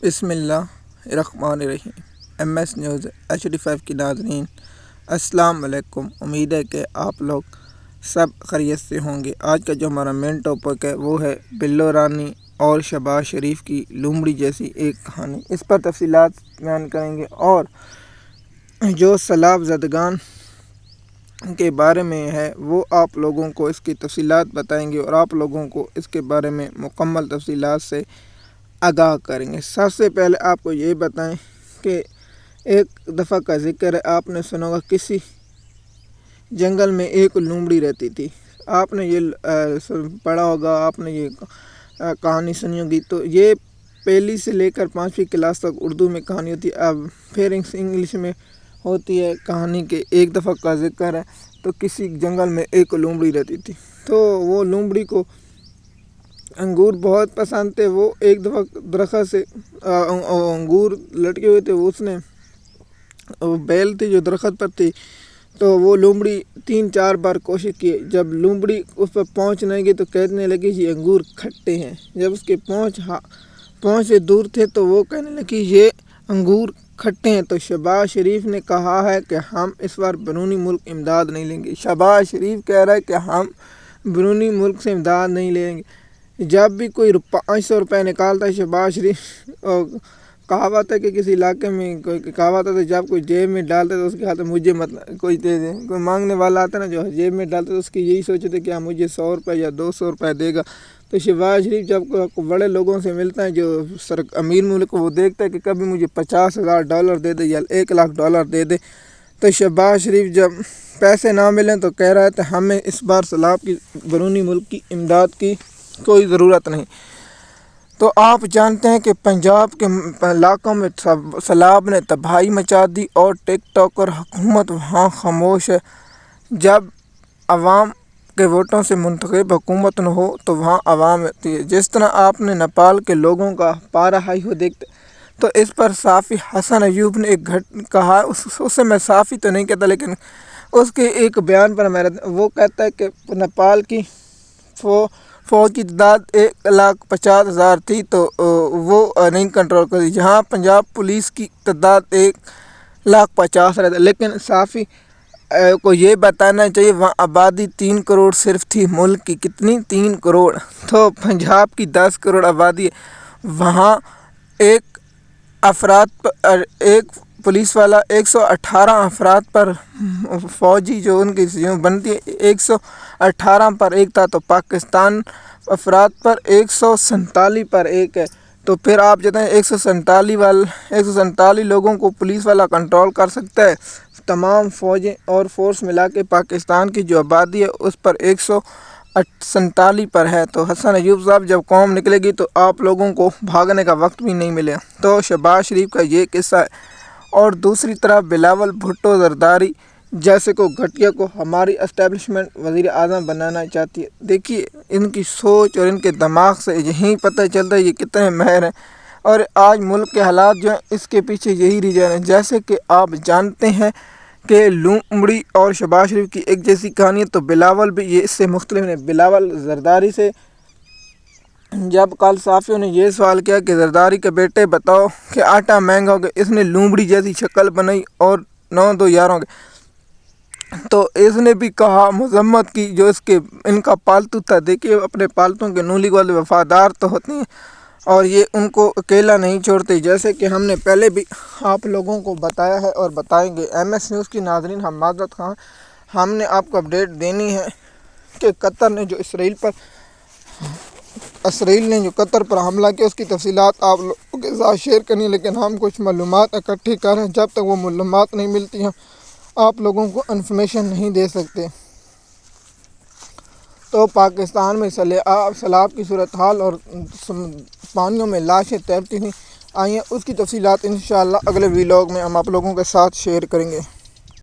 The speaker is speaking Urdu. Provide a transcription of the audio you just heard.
بسم اللہ الرحمن الرحیم۔ ایم ایس نیوز HD5 کی ناظرین السلام علیکم۔ امید ہے کہ آپ لوگ سب خیریت سے ہوں گے۔ آج کا جو ہمارا مین ٹاپک ہے وہ ہے بلو رانی اور شہباز شریف کی لومڑی جیسی ایک کہانی۔ اس پر تفصیلات بیان کریں گے اور جو سیلاب زدگان کے بارے میں ہے وہ آپ لوگوں کو اس کی تفصیلات بتائیں گے اور آپ لوگوں کو اس کے بارے میں مکمل تفصیلات سے آگاہ کریں گے۔ سب سے پہلے آپ کو یہ بتائیں کہ ایک دفعہ کا ذکر ہے، آپ نے سنا ہوگا کسی جنگل میں ایک لومڑی رہتی تھی۔ آپ نے یہ پڑھا ہوگا، آپ نے یہ کہانی سنی ہوگی۔ تو یہ پہلی سے لے کر 5ویں کلاس تک اردو میں کہانی ہوتی ہے، اب پھر انگلش میں ہوتی ہے کہانی کے ایک دفعہ کا ذکر ہے تو کسی جنگل میں ایک لومڑی رہتی تھی۔ تو وہ لومڑی کو انگور بہت پسند تھے۔ وہ ایک دفعہ درخت سے انگور لٹکے ہوئے تھے، اس نے بیل تھی جو درخت پر تھی، تو وہ لومڑی 3-4 بار کوشش کی۔ جب لومڑی اس پر پہنچ نہیں گئی تو کہنے لگی یہ انگور کھٹے ہیں۔ جب اس کے پہنچ سے دور تھے تو وہ کہنے لگی یہ انگور کھٹے ہیں۔ تو شہباز شریف نے کہا ہے کہ ہم اس بار بیرونی ملک امداد نہیں لیں گے۔ شہباز شریف کہہ رہا ہے کہ ہم بیرونی ملک سے امداد نہیں لیں گے۔ جب بھی کوئی 500 روپے نکالتا ہے شہباز شریف، کہاوت ہے کہ کسی علاقے میں کوئی کہاوت ہے تو جب کوئی جیب میں ڈالتا ہے تو اس کے ہاتھ میں مجھے مت کوئی دے دے۔ کوئی مانگنے والا آتا ہے نا جو جیب میں ڈالتا ہے تو اس کی یہی سوچتے کہ مجھے 100 روپے یا 200 روپے دے گا۔ تو شہباز شریف جب بڑے لوگوں سے ملتا ہے جو امیر ملک، وہ دیکھتا ہے کہ کبھی مجھے $50,000 دے دے یا $1,00,000 دے دے۔ تو شہباز شریف جب پیسے نہ ملیں تو کہہ رہا ہے کہ ہمیں اس بار سیلاب کی بیرونی ملک کی امداد کی کوئی ضرورت نہیں۔ تو آپ جانتے ہیں کہ پنجاب کے علاقوں میں سیلاب نے تباہی مچا دی اور ٹک ٹاک اور حکومت وہاں خاموش ہے۔ جب عوام کے ووٹوں سے منتخب حکومت نہ ہو تو وہاں عوام ہوتی ہے۔ جس طرح آپ نے نیپال کے لوگوں کا پارا ہائی ہو دیکھتے تو اس پر صحافی حسن ایوب نے ایک کہا، اسے میں صحافی تو نہیں کہتا لیکن اس کے ایک بیان پر وہ کہتا ہے کہ نیپال کی فوج کی تعداد 1,50,000 تھی تو وہ نہیں کنٹرول کرتی، جہاں پنجاب پولیس کی تعداد 1,50,000 رہتا۔ لیکن صحافی کو یہ بتانا چاہیے وہاں آبادی 3 کروڑ صرف تھی۔ ملک کی کتنی؟ 3 کروڑ۔ تو پنجاب کی 10 کروڑ آبادی ہے۔ وہاں ایک پولیس والا 118 افراد پر فوجی جو ان کی بنتی ہے 118 پر ایک تھا، تو پاکستان افراد پر 147 پر ایک ہے۔ تو پھر آپ جاتے ہیں 147 لوگوں کو پولیس والا کنٹرول کر سکتا ہے۔ تمام فوجیں اور فورس ملا کے پاکستان کی جو آبادی ہے اس پر 147 پر ہے۔ تو حسن ایوب صاحب جب قوم نکلے گی تو آپ لوگوں کو بھاگنے کا وقت بھی نہیں ملے۔ تو شہباز شریف کا یہ قصہ ہے۔ اور دوسری طرف بلاول بھٹو زرداری جیسے کو گھٹیا کو ہماری اسٹیبلشمنٹ وزیر اعظم بنانا چاہتی ہے۔ دیکھیے ان کی سوچ اور ان کے دماغ سے یہی پتہ چلتا ہے یہ کتنے ماہر ہیں، اور آج ملک کے حالات جو ہیں اس کے پیچھے یہی ریزن ہے۔ جیسے کہ آپ جانتے ہیں کہ لومڑی اور شہباز شریف کی ایک جیسی کہانی ہے، تو بلاول بھی یہ اس سے مختلف ہے۔ بلاول زرداری سے جب کل صحافیوں نے یہ سوال کیا کہ زرداری کے بیٹے بتاؤ کہ آٹا مہنگا ہو گیا، اس نے لومڑی جیسی شکل بنائی اور 9 یاروں کے، تو اس نے بھی کہا مذمت کی جو ان کا پالتو تھا۔ دیکھیے اپنے پالتوں کے نولی والے وفادار تو ہوتے ہیں اور یہ ان کو اکیلا نہیں چھوڑتے، جیسے کہ ہم نے پہلے بھی آپ لوگوں کو بتایا ہے اور بتائیں گے۔ ایم ایس نیوز کی ناظرین ہم معذرت خواہ، ہم نے آپ کو اپڈیٹ دینی ہے کہ قطر نے جو قطر پر حملہ کیا اس کی تفصیلات آپ لوگوں کے ساتھ شیئر کرنی ہے، لیکن ہم کچھ معلومات اکٹھی کر رہے ہیں۔ جب تک وہ معلومات نہیں ملتی ہیں آپ لوگوں کو انفارمیشن نہیں دے سکتے۔ تو پاکستان میں سیلاب کی صورتحال اور پانیوں میں لاشیں تیرتی ہوئی آئی ہیں، اس کی تفصیلات انشاءاللہ اگلے ویلاگ میں ہم آپ لوگوں کے ساتھ شیئر کریں گے۔